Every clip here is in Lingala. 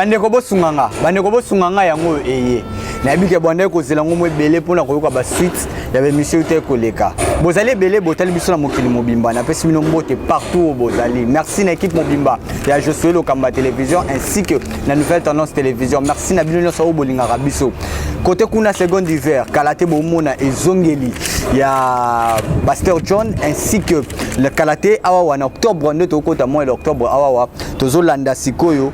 Bandeko bosunganga yango eye. Na bike bonde ko zelango mo belé pour na koyoka ba suite ya ba monsieur te koleka. Bozali belé botali biso na mokili mobimba na pesi mino mbote partout bozali. Merci na équipe mobimba ya Josué Lokamba télévision ainsi que la nouvelle tendance télévision. Merci na bino so bolinga biso. Côté kuna seconde d'hiver Kalaté bomona ezongeli ya Pasteur John ainsi que le Kalaté awa en octobre nde tokota mois d'octobre awa tozolanda sikoyo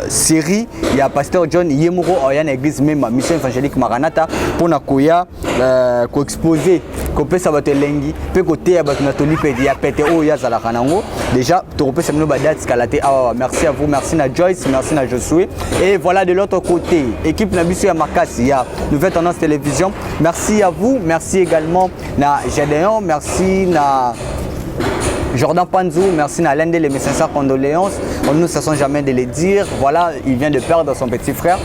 série ya Pasteur John yemoko oya na église même mission évangélique Maranatha pour na koya ko exposer ko pesa bato lengi pe côté ya bato na tolipe ya pété o ya zala kanango déjà to pesa mino ba date Kalaté awa. Merci à vous, merci na Joyce, merci na Josué. Et voilà de l'autre côté équipe na biso ya Makasi ya Nouvelle Tendance Télévision. Merci à vous, merci également na Gédéon, merci na Jordan Panzou, merci à l'un des mes sincères condoléances. On ne cessons jamais de le dire. Voilà, il vient de perdre son petit frère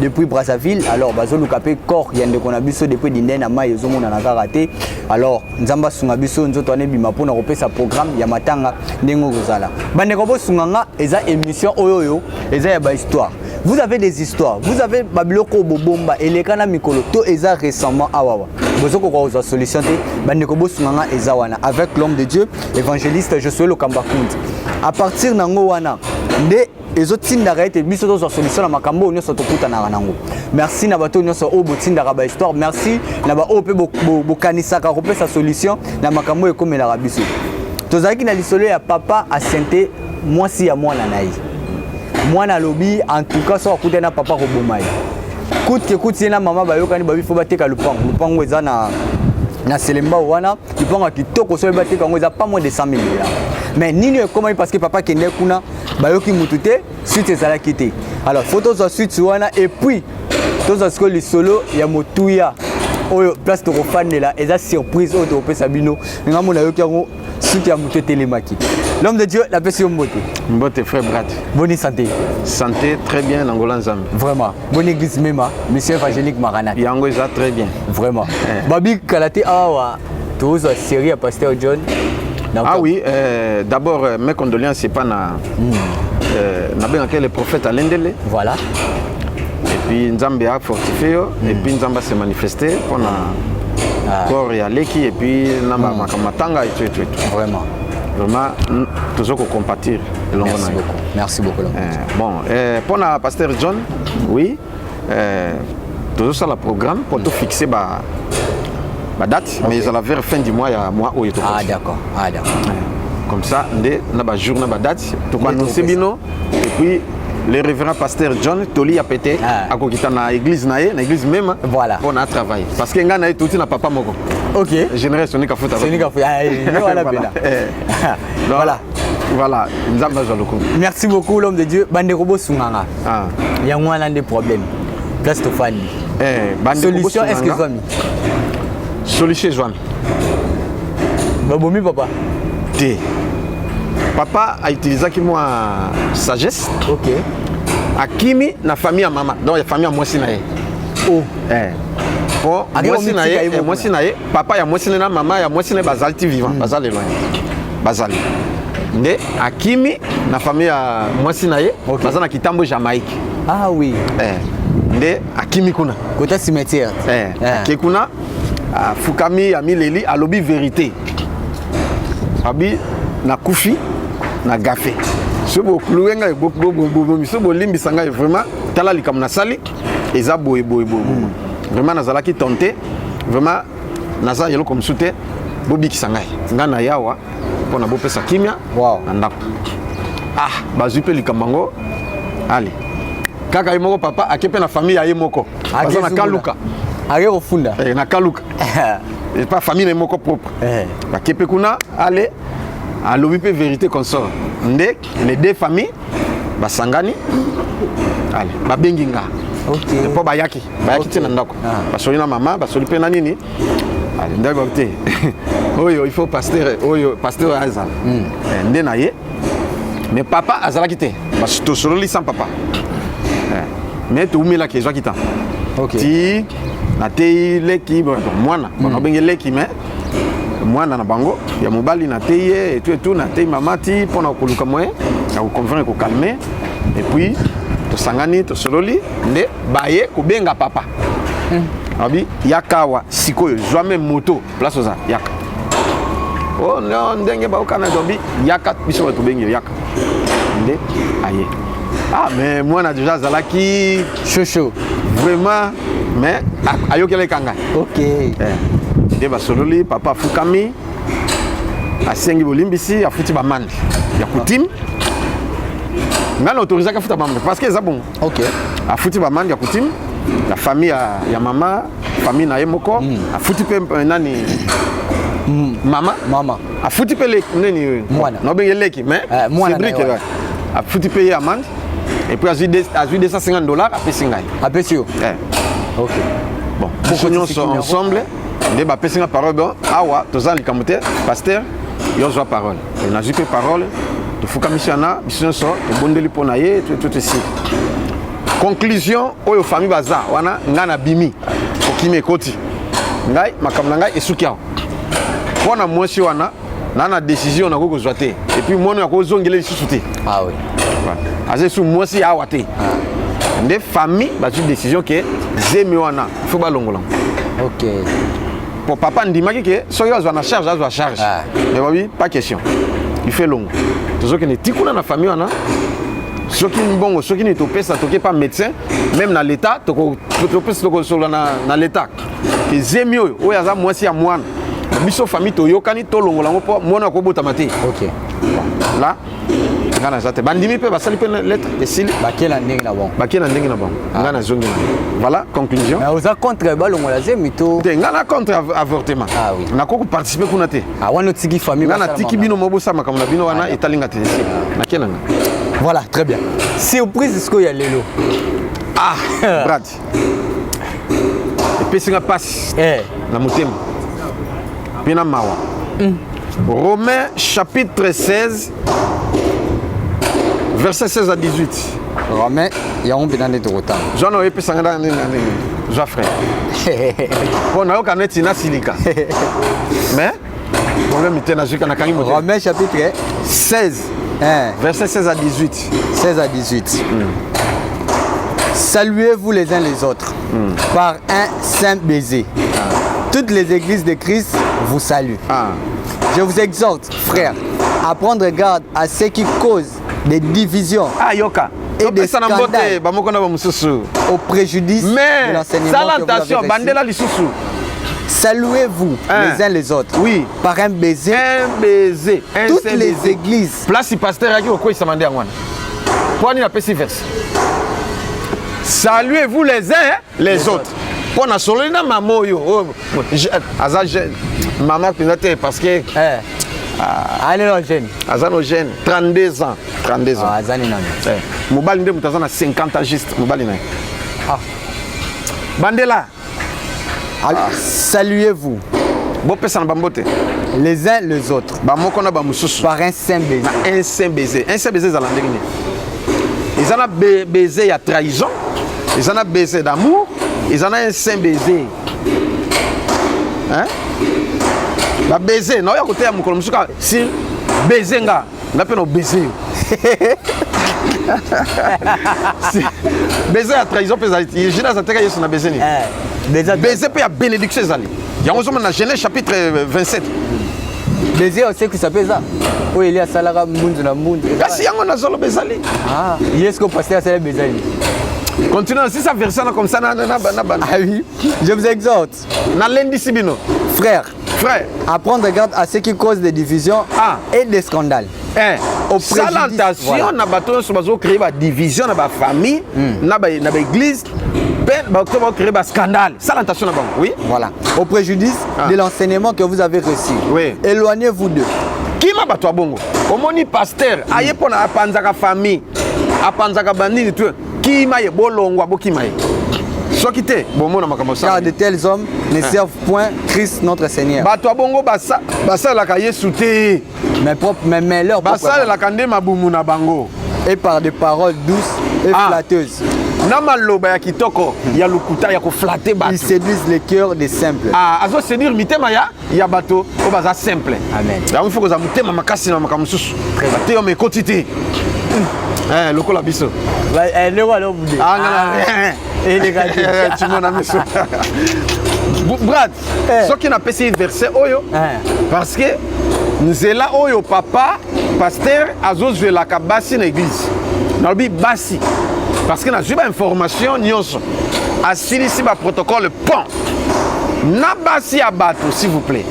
depuis Brazzaville. Alors, Bazolo Kapé, Kor, il y a des conabiso depuis Dindena, Maïzo, on a raté. Alors, Nzamba Sungabiso, nous avons bima pour nous repérer sa programme, Yamatanga, Nengo Gozala. Banderobo Sunganga, eza émission Oyoyo, eza yaba histoire. Vous avez des histoires, vous avez Babiloko Bobomba et les Kana Mikolo, to eza récemment Awawa. Vous avez solution Banderobo Sunganga eza wana avec l'homme de Dieu, évangéliste Josué Lokamba Kundi. À partir nango wana, nde ezotinda ete biso to solution na makambo nyonso tokuta na nango. Merci na bato nyonso o botinda ba histoire, merci na ba ope bokanisa ka kopesa solution na makambo ekomela biso. Tozaki na lisolo ya papa a santé mwasi ya mwana nayi. Mwana lobi en tout cas so akuta na papa ko bomai. Kuti na mama bayokani babi fo bateka lupango eza na Selemba wana lupango kitoko so bateka ngo eza pas moins de 100 000 $. Mais nini comment parce que papa kende kuna bayoki mutute suite ezala kité. Alors photos de suite wana et puis tous ce que le solo ya motuya oyo place to kofanela eza surprise oyo to pesa bino ngamona yoki yango suite ya mutute telemaki. L'homme de Dieu, la personne Mbote. Mbote, frère Brad. Bonne santé. Santé, très bien, Angola Nzambe. Vraiment. Bonne église même, monsieur évangélique Maranatha. Yango est très bien. Vraiment. Babi Kalaté Awa, tous la série à Pasteur John. Ah oui, d'abord, mes condoléances, c'est pas na le prophète Alendele. Voilà. Et puis Nzambe a fortifié, et puis Nzambe s'est manifesté pour na corps et Aleki, et puis Namba Makamatanga et tout. Vraiment. Vraiment, toujours qu'on compatir. Merci beaucoup. Merci beaucoup. Bon, pour le pasteur John, oui, toujours sur le programme pour tout fixer ma date, mais ils allaient vers fin du mois, il y a un mois où il est. Ah d'accord. Comme ça, on a un jour, on a une date, tout annoncer bino, et puis le révérend pasteur John Toli a pété à côté de l'église même voilà pour notre travail parce que ngana est tout na papa moko. OK, génération ni ka futa. C'est ni ka futa. Voilà. Voilà, nzamba zaloko. Merci beaucoup l'homme de Dieu. Bandeko bosunganga. Il y a un des problèmes. Place to fandi. Solution est-ce que zami? Solution zami. Babomi papa. Té. Papa a utilisé qui moi sagesse. OK. Akimi na famille à maman. Donc la famille à moi sinaye. Oh. Bon, moi sinaye, papa ya moi sinaye na maman ya moi sinaye bazalti vivant, bazal loin. Bazal. Nde Akimi na famille à moi sinaye, bazal na kitambo Jamaïque. Ah oui. Nde Akimi kuna. Côté cimetière. Kekuna Fukami Amileli a lobby vérité. Abi na kufi na gafe so bo kluenga e bo so bo limbi sanga vraiment tala likam na sali eza boy vraiment nazala ki tenter vraiment naza yelo comme souté bobi ki sanga ngana yawa pona bo pesa kimia ndako bazupe likambango ali kaka yemoko papa akepe na famille ya yemoko baza na kaluka agero funda na kaluka et pas famille yemoko propre akepe kuna ale à l'objet vérité consort. Ndek les deux familles basangani. Allez, babenginga. OK. Pour bayaki tena ndako. Basoli na mama, basoli pe na nini? Allez, ndako te. Oyo il faut pasteur Azal. Ndé na ye. Mais papa Azala kité. Parce que solo li sans papa. Mais tu umela ke zwa kita. OK. Ti na te leki mwana. Bon bengeli mais mwana na bango ya mobali na teye et tout na teye mamati pona koluka moyen ya ko convaincre ko calmer Et puis tosangani tosololi nde baye kobenga papa abi yakawa sikoyo jamais moto place oza yaka oh non ndenge baokana dobi yaka biso tobengi yaka nde aye ah mais moi na déjà zalaki Chocho. vraiment mais ayokele kanga Ok. nde basololi papa fukami asengi bolimbisi afuti bamande ya coutume ngana autorisaka futa bamande parce que eza bon Ok. afuti bamande ya coutume la famille ya mama famille na ye moko afuti pe nani mama afuti pe nani mwana no bengi leki mais mwana c'est brique afuti pe ye amande et puis azui $250 apesi ngai apesi yo ok bon biso nyonso ensemble nde bapesi nga parole bon awa toza likambo te pasteur yo zwa parole nazwi mpe parole tofukamisi wana biso nyonso tobondeli mpo na ye tout esi conclusion oyo famille baza wana ngai nabimi okimi ekoti ngai makambo na ngai esuki awa mpo na mwasi wana na na décision nakoki kozwa te epuis mwana yakozongela lisusu te aza esu mwasi awa te nde famille bazwi décision ke zemi wana fo balongola ok pour papa ndimaki ke soki azwa na charge azwa charge mais babi pas question il fait longo tozokende tikuna na famille wana soki mbongo soki ni topesa toke pas médecin même na l'état topesa tokosolola na l'état ke zemi oyo aza mwasi ya mwana biso famille toyokani tolongola ngo mpo mwana akobotama te ok là ngana zate bandimi pe basali pe lettre esili bakela ndenge na bon bakela ndenge na bon ngana zongi voilà conclusion mais oza contre balongola zemi to te ngana contre avortement oui nakoko participer kuna te wana tiki famille ngana tiki bino mobosa makambo na bino wana etalinga te nakela nga voilà très bien surprise ce qu'il y a lelo brad epesi nga pasi na motema mpe na mawa Romains chapitre 16 verset 16 à 18 Romains yango mpe nande tokotanga zwana oyepesanga ndenge zwa frère mpo nayoka neti nasilika mais problème te nazwika nakangi motema Romains chapitre 16 verset 16 à 18 16 à 18 Saluez-vous les uns les autres par un saint baiser. Toutes les églises de Christ vous saluent. Je vous exhorte, frères, à prendre garde à ce qui cause des divisions et des scandales au préjudice de l'enseignement que vous avez reçu. Saluez-vous les uns les autres par un baiser. Un baiser. Toutes les églises. Place pasteur qui au ça mandé ngwana. Pour ni la verse. Saluez-vous les uns les autres. Pour na solo na maman yo. Maman peut-être parce que allez non jeune. Azano jeune 32 ans. 32 ans. Azani nani. Mobali ndé mutazana 50 ans juste mobali na. Bandela. Saluez-vous les uns les autres par un saint baiser. Un saint baiser. Un saint baiser, c'est l'andégné. Ils en ont baiser à trahison, ils en ont baiser d'amour, ils en ont un saint baiser. Hein? La baiser, non, il y a côté à mon collègue, si baiser, on a pas baiser. Baiser à trahison, il y a un baiser. Baiser peut y avoir bénédiction. Il y a un Genèse chapitre 27. Baiser, on sait que ça peut ça. Oui, il y a Salara Mound na Mound. Kasi yango na zolo bezali. Est-ce que pasteur c'est bezali? Continuons si ça version comme ça na oui. Je vous exhorte. Na lendi sibino. Frère, à prendre garde à ce qui cause des divisions et des scandales. Au présentation na bato so bazo créer ba division na ba famille, na ba église. Va créer un scandale. Ça l'intention là-bas. Oui. Voilà. Au préjudice de l'enseignement que vous avez reçu. Oui. Éloignez-vous d'eux. Qui m'a battu à bongo? Au moni pasteur, aïe pour na panzaka famille, a panzaka bandini tout. Qui m'a bolongo abo qui m'a. Sokité, bon mon makamo ça. Car de tels hommes ne servent point Christ notre Seigneur. Battu à bongo basa la kaye souté. Mais leur basa la kande mabumu na bango. Et par des paroles douces et flatteuses. Namaloba ya kitoko ya lukuta ya ko flatter bato. Ils séduisent les cœurs des simples. Azo séduire mitema ya bato o baza simple. Amen. Ya il faut que za mutema makasi na makamususu. Bato yo me quotité. lokola biso. Ne voilà vous dire. Et les gars, tu m'en as mis ça. Brad, ce qui n'a pas ces versets oyo parce que nous est là oyo papa pasteur azos de la kabasi na église. Na bi basi parce que na juba information nyonso. Asili si ba protocole pont. Na basi ya bato s'il vous plaît.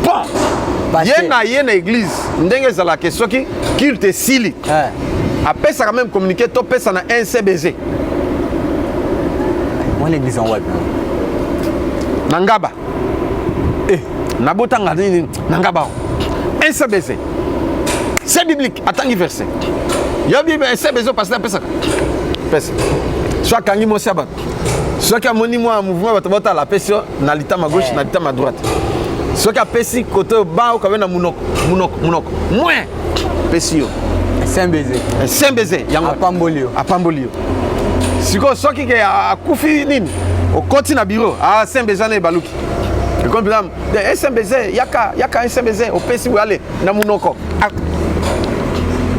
Pont. Yé na église ndenge za la question qui culte sili. Après ça quand même communiquer to pesa na NCBZ. Mon église en web. Nangaba. Nabotanga nini Nangaba. NCBZ. C'est biblique. Attends verset. Yo Bible NCBZ parce que pesa. Pesa. Soit kangi mo sabat. Soit ka moni mo mouvement batabota la pesa na lita ma gauche na lita ma droite. Soit ka pesi côté bas ou ka na munoko. Moins. Pesio. Saint-Bézé. Yango apambolio. Siko soki ke akufi nini? O koti na bureau. Saint-Bézé na baluki. Et comme là, Saint-Bézé, yaka Saint-Bézé au pesi ou aller na munoko.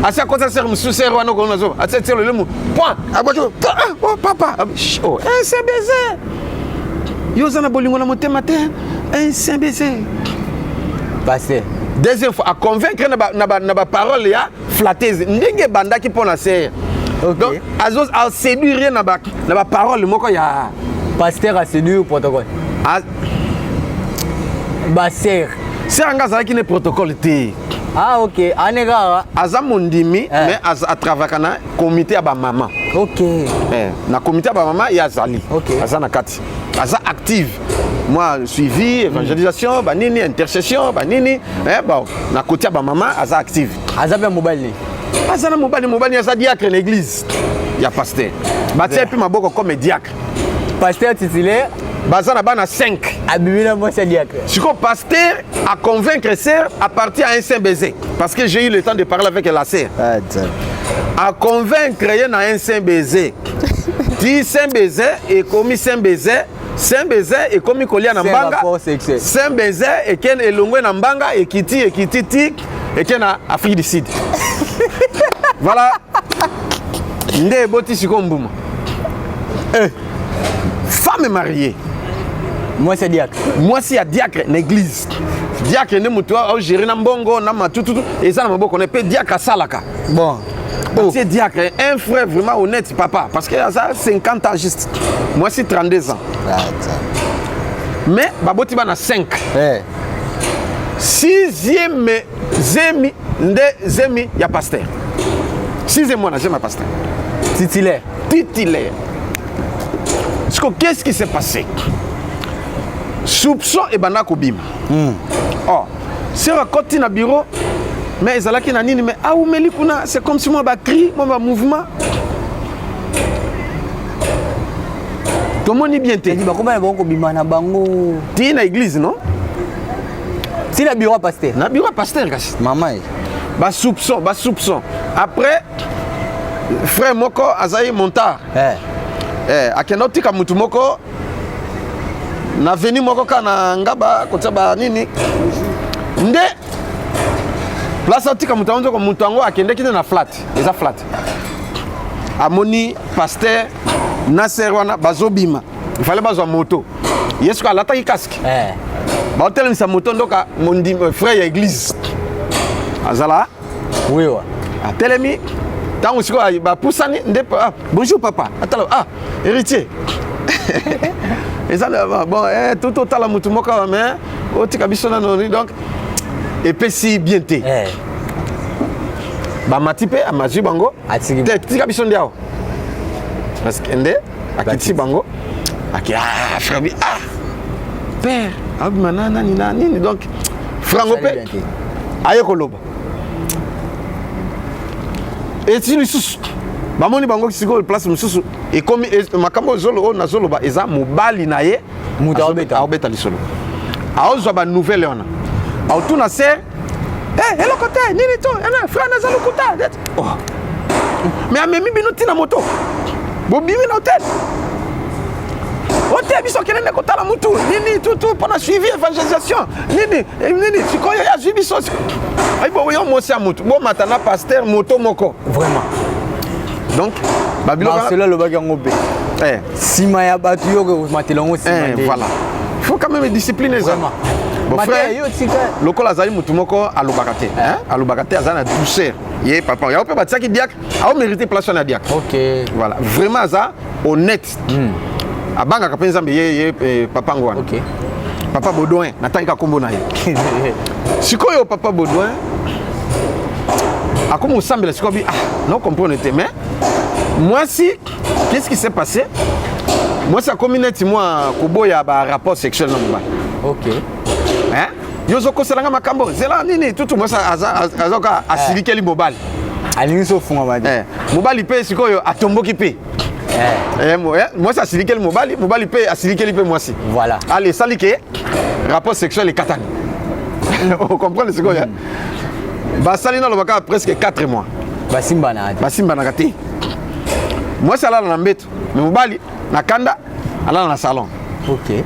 Asa kota ser musu ser wana ko nazo. Asa telo le mu. Point. Aboto. Oh papa. Oh, Saint-Bézé. Yo zana bolingo na motema te. Saint-Bézé. Passé. Deuxième fois, à convaincre na parole ya flatteuse. Ndenge banda ki pona ser. Donc, azos a séduire na parole moko ya pasteur a séduire protocole. Basser. C'est un gars qui ne protocole té. Ok. Anega. Aza mondimi mais à travers na comité à ba maman. Ok. Na comité à ba maman ya zali. Ok. Aza na kati. Aza active. Moi suivi évangélisation banini intercession banini bon na côté ba maman aza active. Aza bien mobile. Aza na mobile aza diacre l'église. Ya pasteur. Batia puis maboko comme diacre. Pasteur titulaire Bazana bana 5. Abimina moi c'est diacre. Je suis pasteur à convaincre sœur à partir à un Saint-Bézé parce que j'ai eu le temps de parler avec la sœur. À convaincre na un Saint-Bézé. Dit Saint-Bézé et commis Saint-Bézé. Saint-Bézé et commis Kolia na mbanga. Saint-Bézé et ken elongwe na mbanga et kiti et ken na Afrique du Sud. Voilà. Nde boti sikombuma. Femme mariée. Moi c'est diacre. Moi c'est diacre l'église. Diacre ne mutua au gérer na mbongo na matutu et ça na maboko ne peut diacre salaka. Bon. C'est diacre un frère vraiment honnête papa parce que ça 50 ans juste. Moi c'est 32 ans. Mais baboti bana 5. Sixième zemi ya pasteur. Sixième mois j'ai ma pasteur. Titulaire. Qu'est-ce qui s'est passé? Soupçon et banako bim. Oh, c'est raconté na bureau, mais ils allaient na nini mais ah ou melikuna c'est comme si moi ba cri, moi ba mouvement. Comment ni bien te? Dit ba comment bon ko bima na bango. Ti na église non? Si la bureau pasteur. Na bureau pasteur kasi. Maman. Ba soupçon. Après frère moko azayi montar. Akenoti ka mutu moko na veni moko kana ngaba kotsa ba nini nde place otika mutu anzo ko mutu ango akende kite na flat eza flat amoni pasteur na serwana bazobima il fallait bazwa moto yesu ka lataki casque ba hotel sa moto ndoka mondi frère ya église azala oui wa atelemi tango siko ba pusani nde bonjour papa atala héritier et ça bon tout la mutu moka mais otika biso na noni donc et puis si bien té ba matipe amaji bango tika biso ndiao parce que ndé akiti bango aki frère bi père manana nini donc frango pe aye koloba et si lisusu bamoni bango siko place mususu et comme makambo zolo na zolo ba eza mobali na ye muta obeta lisolo aozwa ba nouvelle ona autuna ser hello côté nini to ana frère na zalo kuta mais amemi bino tina moto bo bimi na hotel hotel biso kelene kotala mutu nini tout pendant suivi évangélisation nini sikoyo ya suivi biso ay bo yo mosi amutu bo matana pasteur moto moko vraiment donc babilo Marcelo le bagage ngobé sima ya batu yo ko matelongo sima voilà faut quand même discipliner ça vraiment bon frère lokola azali mutu moko alobakate alobakate azana douceur ye papa ya pe batsaki diak a mérité place na diak OK voilà vraiment aza honnête abanga ka penza ye papa ngwana OK papa Baudouin natanga kombo na ye sikoyo papa Baudouin a comme semble sikoyo bi non comprendre mais moi si qu'est-ce qui s'est passé moi ça communauté moi koboya ba rapport sexuel na mobali OK hein yozo koselanga makambo zela nini tutu moi ça azoka asilikeli mobali alingi so funga badi mobali pe sikoyo atomboki pe moi ça asilikeli mobali pe asilikeli pe moi si voilà allez salike rapport sexuel et katani on comprend ce que bah salina le baka presque 4 mois basimba na kati moi ça là na mbeto mais mobali na kanda ala na salon OK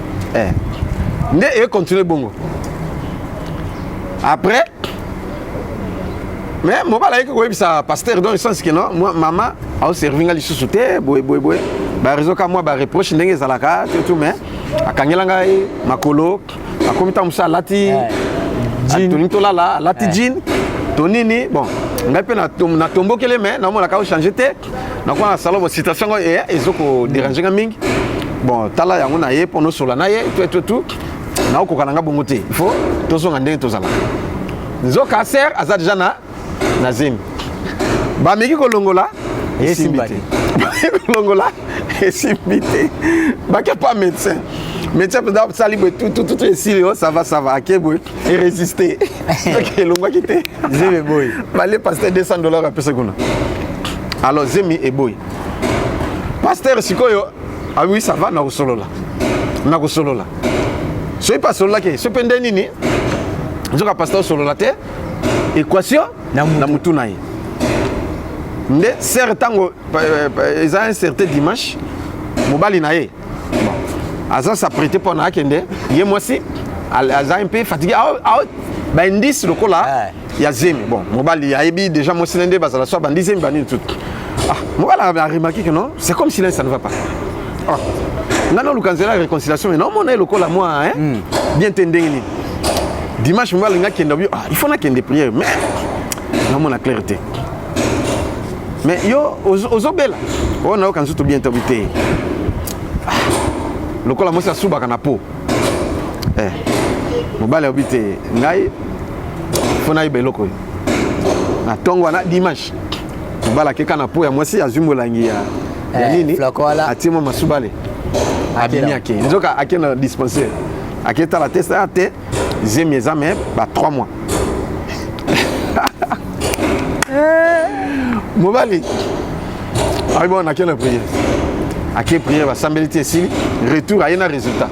ne et continuer bongo après mais mobali ko yebisa pasteur dans le sens que non moi maman a servi ngali sous-souté boy ba réseau ka moi ba reproche ndenge zalaka tout mais akangela ngai makolo akomita musa lati jean tolala lati jean tonini bon ngai pe na tombokele mais na mona ka changer te na kwa salon situation ezoko déranger mingi bon tala yango na ye pono sola na ye tout na ko kananga bongo te il faut tozonga ndenge tozala nzoka ser aza déjà na zemi ba meki kolongola esimbite kolongola esimbite ba ke pas médecin peut être ça libre tout ici ça va akebo et résister OK longo kité zemi boy balé pasteur $200 à pesa kuna alors zemi et boy pasteur sikoyo ah oui ça va na kosolola so pas solola ke so pende nini nzoka pasteur solola te équation na mutu na ye nde ser tango eza un certain dimanche mobali na ye aza s'apprêter pour na kende ye moi si aza un peu fatigué ba indice lokola ya zemi bon mobali ya ebi déjà moi silende bazala so bandi zemi bani tout mobali a remarqué que non c'est comme si là ça ne va pas ngana lukanzela réconciliation mais non mon lokola moi bien tendengini dimanche mobali nga kende il faut na kende prière mais non mon clarté mais yo ozobela on a quand tout bien t'habiter lokola mosi asubaka na po mobali obite ngai fona ibe loko na tongo na dimanche mobali akeka na po ya mosi azumbolangi ya nini atima masubale abini ake nzoka ake na dispensaire aketa la test ate zemi examen ba 3 mois mobali ay bon ake na prière ake prière ba sambelité ici retour ayena résultat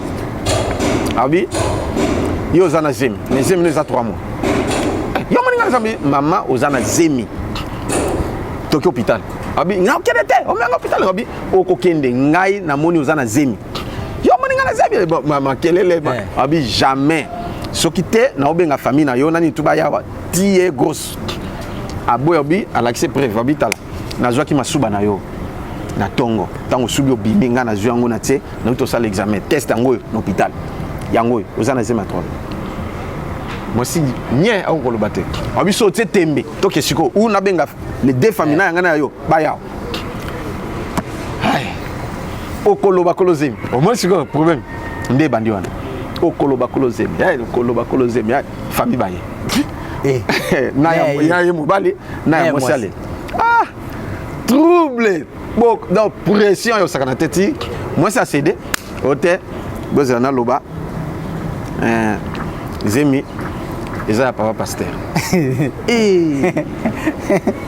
abi yo zana zemi mais zemi les a 3 mois yo maninga zambi mama ozana zemi toki hôpital abi nga okende te o menga hôpital abi okokende ngai na moni ozana zemi yo maninga na zemi mama kelele abi jamais soki te na obenga famille na yo nani tuba ya tie grosse aboy abi alaxe preuve abi tala nazwa ki masuba na yo na tongo tango subi obimi nga nazwa yango na tie na to sala examen test yango na hôpital yango ozana zemi 3 moi si nie au koloba te abi so te tembe to ke siko ou na benga les deux familles na ngana yo ba ya ay o koloba kolozemi au moins siko problème nde bandi wana o koloba kolozemi ya koloba kolozemi ya famille ba ye na ya ye mobali na ya mosale trouble bon donc pression yo sakana teti moi ça cédé hôtel gozana loba zemi eza ya papa pasteur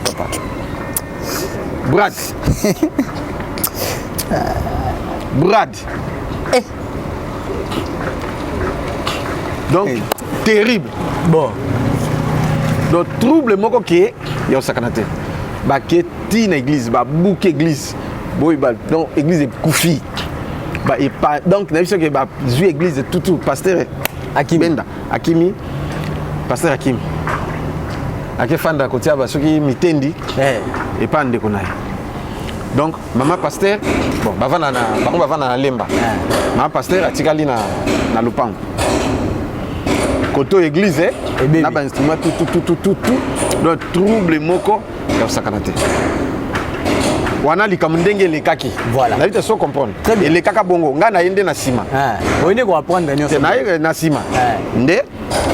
papa Brad donc terrible bon donc trouble moko ke ya sakanate ba ke ti na église ba bouke église boy ba donc église koufi ba et pas donc na biso ke ba zu église tout pasteur Akibenda Akimi pasteur Akimi akefanda kotia ba soki mitendi et pas ndeko naye Donc maman pasteur bon bavana na lemba. Maman pasteur atikali na lupango. Koto église na ba instrument tout donc trouble moko ya sakanate. Wana likamundenge lekaki. Voilà. Na vite so comprendre. Et le kaka bongo nga na yende na sima. On est ko apprendre nyo. Na sima. Nde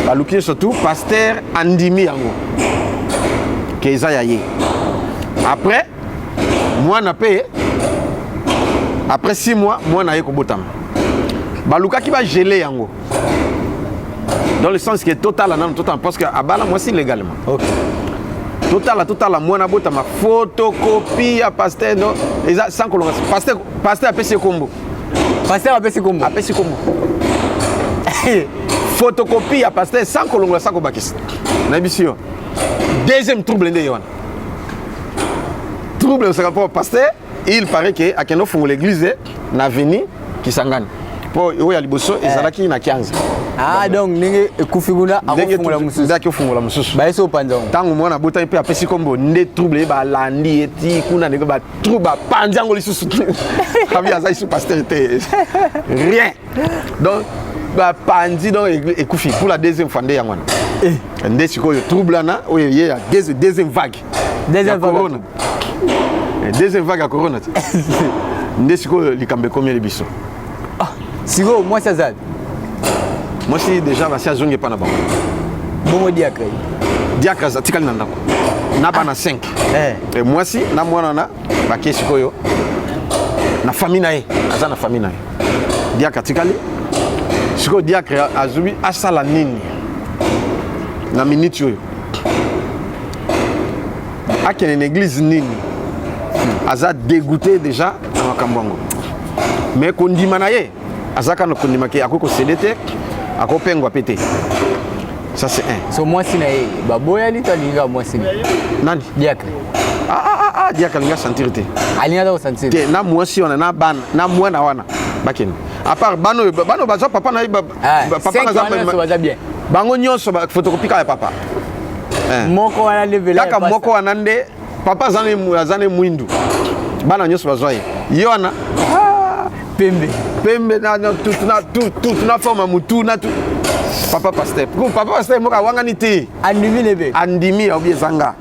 baluki surtout pasteur andimi yango. Keza yaye. Après moi na paye. Après 6 mois, moi na yeko botam. Baluka ki ba gelé yango. Dans le sens que total parce que abala moi c'est légalement. OK. Total moi na bota ma photocopie à pasteur non sans colonge. Pasteur apesi kombo. Pasteur apesi kombo. Apesi kombo. Photocopie à pasteur sans colonge sans kobakis. Na bisio. Deuxième trouble ndé yon. Trouble c'est rapport pasteur, il paraît que à keno fongo l'église na veni Kisangani. Po yo ya liboso ezalaki na 15. Ah donc ndenge ekufiguna akofungola mususu. Ndaki ofungola mususu. Ba eso panzango. Tango mwana bota pe apesi kombo nde trouble ba landi eti kuna ndenge ba trouble panzango lisusu. Kabi aza isu pasteur était rien. Donc ba pandi donc ekufi pour la deuxième fois nde yangwana. Nde sikoyo trouble na oye ya deuxième vague. Deuxième vague. Deuxième vague à corona. Nde sikoyo likambe combien de biso. Sigo moi ça zad. Moi si déjà va si azonge pas na bango. Bongo diakre. Diakre zatikali na ndako. Na bana 5. Et moi si na mwana na ba kesi koyo. Na famille na ye, aza na famille na ye. Diakre tikali. Siko diakre azubi asala nini. Na minute yo. Akene une église nini. Aza dégoûté déjà na makambwango. Mais kondima na ye. Azaka no kondima ke akoko CDT. Akopengwa pété. Ça c'est un. So moi si na ye baboya li talinga moi si. Nani? Diakre. Diakre linga sentirité. Alinga da sentir. Te na moi si on na ban na moi na wana. Bakene. À part bano baza papa na papa na za bien. Bango nyonso ba photocopie ka papa. Moko wana level. Kaka moko wana nde papa zane mwindu. Bana nyonso bazwa ye. Yona Pembe na forma mutu na tout. Papa pasteur. Papa pasteur moka wangani te. Andimi lebe. Andimi obi zanga.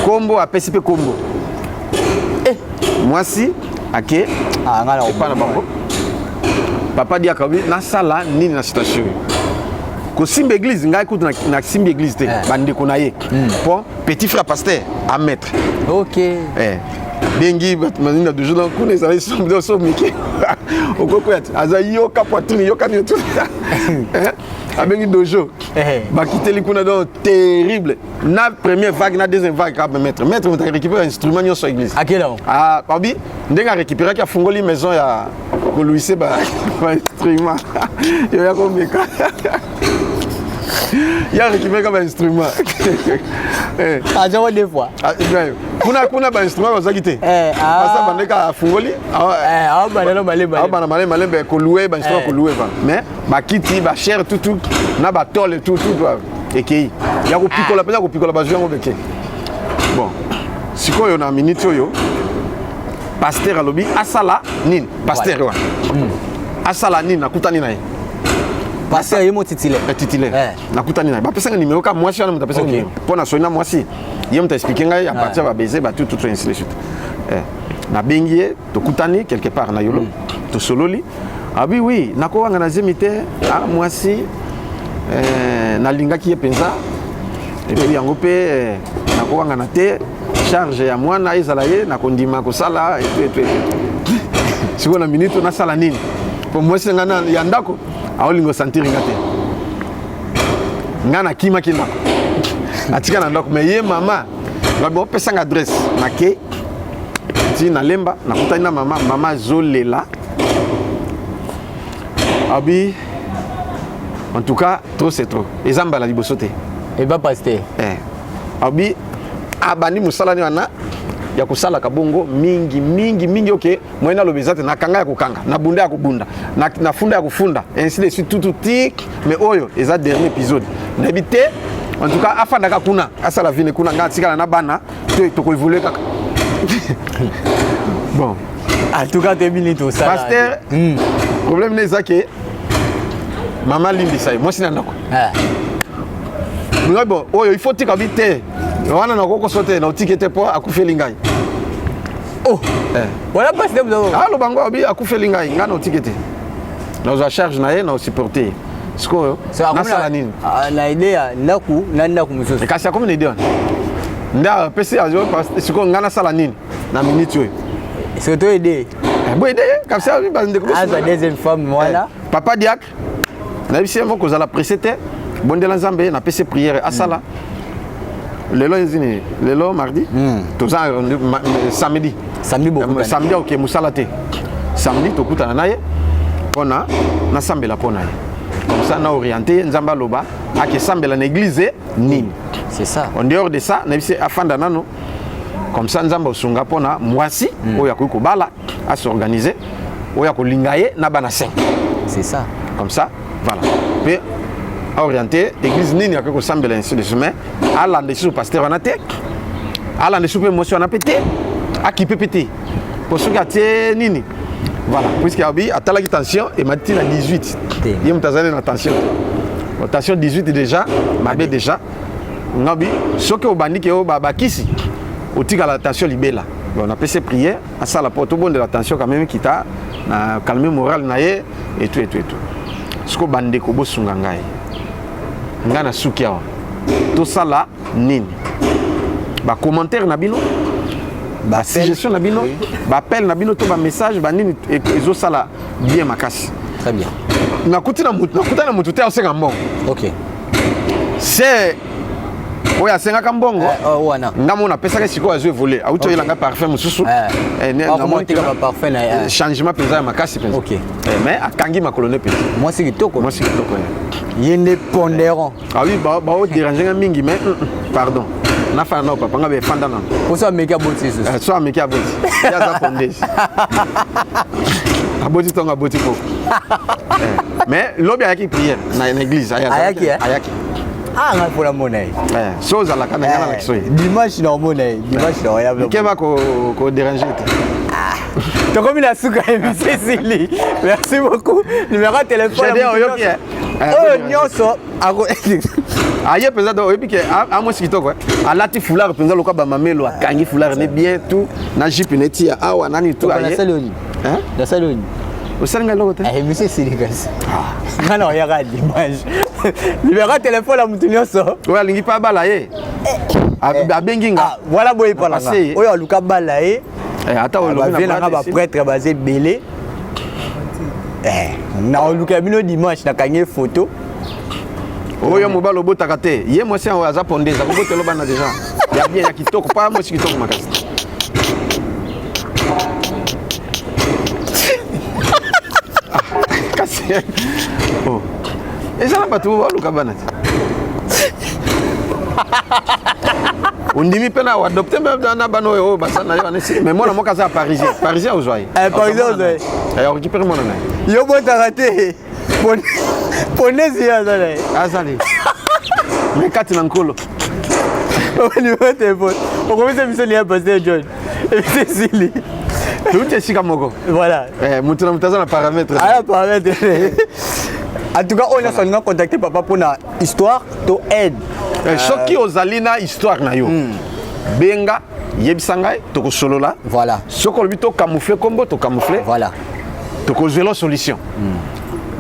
Kombo apesi pe kombo. Moi si ake ngala pas na bango. Papa dia kabi na sala nini na situation. Ko simbe église ngai kutu na simbe église te. Bandi ko na ye. Pour petit frère pasteur à mettre. OK. Bengi batmanina de jour kuna ça va so miki. Okoko ya azayi yoka poitrine yoka tout. Abengi dojo. Ba kiteli kuna donc terrible. Na première vague na deuxième vague ka mettre on t'a récupéré instrument yo sur église. À quel an? Babi ndenga récupérer ka fungoli maison ya ko Louise ba instrument. Yo ya ko meka. Il a récupéré comme instrument. J'en deux fois. Kuna ba instrument za kité. Ça bandeka fungoli. Malembe ko louer ba instrument ko louer ba. Mais ba kiti ba cher tout na ba tole tout ekei. Ya ko pikola ba jouer ngo beke. Bon. Sikoyo na minute yo. Pasteur alobi asala nini? Pasteur wa. Asala nini nakutani naye. Pasteur yemo titulaire. Nakutani naye. Ba pesa numéro ka moi si on me pesa numéro. Pona soina moi si. Yem t'a expliqué ngai à partir va baiser ba tout ainsi de suite. Na bengie to kutani quelque part na yolo. To sololi. Ah oui, nako wanga na zemite moi si na linga ki penza. Et puis yango pe nako wanga na te charge ya mwana ezala ye na kondima ko sala et tout. Si on a minute on a sala nini. Pour moi c'est ngana ya ndako aolingo sentir ngate. Ngana kima kinako. Atika na ndako mais ye mama ba bo pesa adresse na ke ti na lemba na kutani na mama zolela. Abi en tout cas trop c'est trop. Ezamba la libosote. Et ba pasteur. Abi abani musala ni wana ya kusala kabongo mingi OK moyena lobezate na kanga ya kokanga na bunda ya kubunda na funda ya kufunda ainsi de suite tout mais oyo eza dernier épisode n'habité en tout cas afanda ka kuna asala vine kuna nga tikala na bana to ko évoluer kaka Bon. En tout cas, tu es bien tout ça. Pasteur, problème n'est pas que maman limbi ça. Moi, c'est non. Bon, il faut que tu habites. On a encore sauté dans le ticket pour accoucher lingai. Oh, voilà pasteur. Ah, le bango abi accoucher lingai. On a un ticket. Nous a charge naé, nous supporter. Ce que na salanine. Na idée na ku muso. Et kasi comme une idée. Nda PC azo ce que ngana salanine na minute yo. C'est toi idée. Bon idée, comme ça oui bande ko. Ah, la deuxième femme voilà. Papa Diak. Na bisi mo ko za la précédé. Bon de la Zambie na PC prière à sala. Lelo mardi. Tout ça samedi. Samedi beaucoup. Samedi OK musalate. Samedi to kutana naye. Pona na sambela pona. Comme ça, on a orienté Nzamba Loba à que sambela l'église Nîmes. C'est ça. En dehors de ça, on a vu afanda nano. Comme ça, Nzamba Osunga pona mwasi oya ko bala à s'organiser. Oya ko lingaye na bana 5. C'est ça. Comme ça, voilà. Mais orienté l'église Nîmes ya ko sambela ainsi de chemin. À l'ande sur pasteur on a té. À l'ande sur émotion on a pété. À qui peut péter. Pour ceux qui a nini. Voilà, puisqu'il y a eu la tension et m'a dit la 18. Il y a une attention. Attention 18 déjà, ma bête déjà. Ngabi, ce que au bandi qui au babakisi, au tika la tension libella. On a passé prière, à ça la porte au bon de la tension quand même qui t'a calmé moral naé et tout. Ce que bandi ko bo sungangai. Ngana sukia. Tout ça là nini. Ba commentaire na bino. Ba suggestion na bino, ba appel na bino to ba message ba nini ezo sala bien makasi. Très bien. Nakuta na mutu te osenga mbongo. OK. C'est oya senga kambongo. Wana. Ngamo na pesa ka siko azo voler. Auto yelanga parfum mususu. Na monte ka parfum na changement penza ya makasi penza. OK. Mais akangi makolone penza. Moi c'est kitoko. Moi c'est kitoko. Yende pondérant. Ah oui, ba o déranger mingi mais pardon. Na fa na papa ngabe fanda na. Pour ça meka boti ça. So meka boti. Ya za pondesi. Aboti tonga boti ko. Mais lobi ayaki prière na église ayaki. Ah nga pour la monnaie. So za la kana ngana la kisoyi. Dimanche na monnaie, dimanche na ya. Keba ko déranger. Tu as commis la souka Cécilie. Merci beaucoup. Numéro de téléphone. J'ai dit oyoki. Oh nyonso. Aye penza do oyebi ke a mo sikitoko alati foulard penza loka ba mamelo akangi foulard ne bien tout na jipe neti ya awa nani tout aye hein la saloni o salinga lokote eh monsieur Siligas ngana oya ka dimanche numéro de téléphone la mutu nyonso o alingi pa bala ye abenginga voilà boy pa langa oyo luka bala ye ata o lo na ba prêtre basé belé na luka bino dimanche na kangi photo. Oyo mobile obotaka te ye mwasi yango aza pondeza kobotela bana déjà ya bien ya kitoko pa mwasi kitoko makasi kasi oh ezala bato baluka bana te ondimi mpe na adopte na bana oyo basana yo anesi mais mwana moko aza parisien ozwai parisien ozwai récupéré mwana na yo botaka te Ponezi ya zale. Azali. Mais kati na nkolo. Au niveau de téléphone. On commence à mission lié passer John. Et Cécilie. Tout est sika moko. Voilà. Mutu na mutaza na paramètre. Ah la paramètre. En tout cas, on a seulement contacté papa pour la histoire to aide. Soki ozali na histoire na yo. Benga yebisanga to ko solola. Voilà. Soko lobi to camoufler kombo to camoufler. Voilà. To ko zelo solution.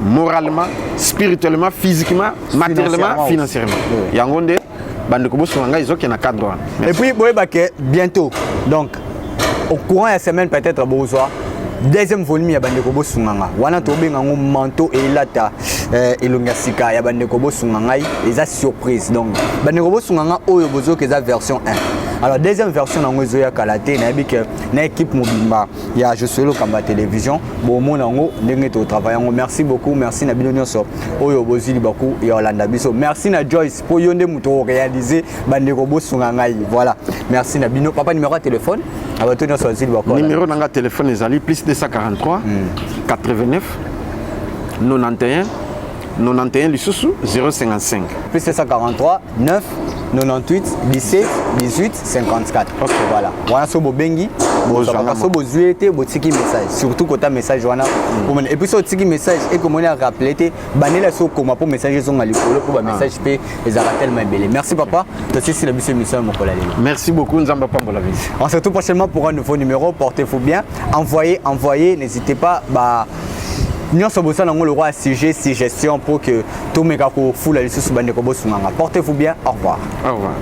Moralement, spirituellement, physiquement, matériellement, financièrement. Yangonde, bande ko bosanga izoki na cadre. Et puis bientôt. Donc au courant de la semaine peut-être bonsoir. Deuxième volume ya bande ko bosunganga. Wana to benga ngo manteau et lata elonga sika ya bande ko bosunganga eza surprise. Donc bande ko bosunganga oyo bozo ke za version 1. Alors deuxième version nango ezo ya kalaté na bi ke na équipe mobimba ya je suis le Kamba télévision bon mon nango ndenge to travail ngo merci beaucoup merci na bino nyonso oyo bozili baku ya Olanda biso merci na Joyce pour yonde muto réaliser bande ko bosunganga voilà merci na bino papa numéro de téléphone abato nyonso bozili baku numéro nanga téléphone ezali plus 243 89 91 lisusu 055 plus 243 9 98 17 18 54. Voilà. Voilà so bobengi, so bozuete, botiki message. Surtout quand message wana. Et puis so tiki message et comme on a rappelé te banela so comment pour message sont à l'école pour message pe les arrêter tellement belé. Merci papa. C'est la mission mon collègue. Merci beaucoup Nzamba Pambola Visi. On se retrouve prochainement pour un nouveau numéro. Portez-vous bien. Envoyez, n'hésitez pas. Nous sommes le roi suggestion pour que tout le monde foule la liste. Portez-vous bien. Au revoir. Au revoir.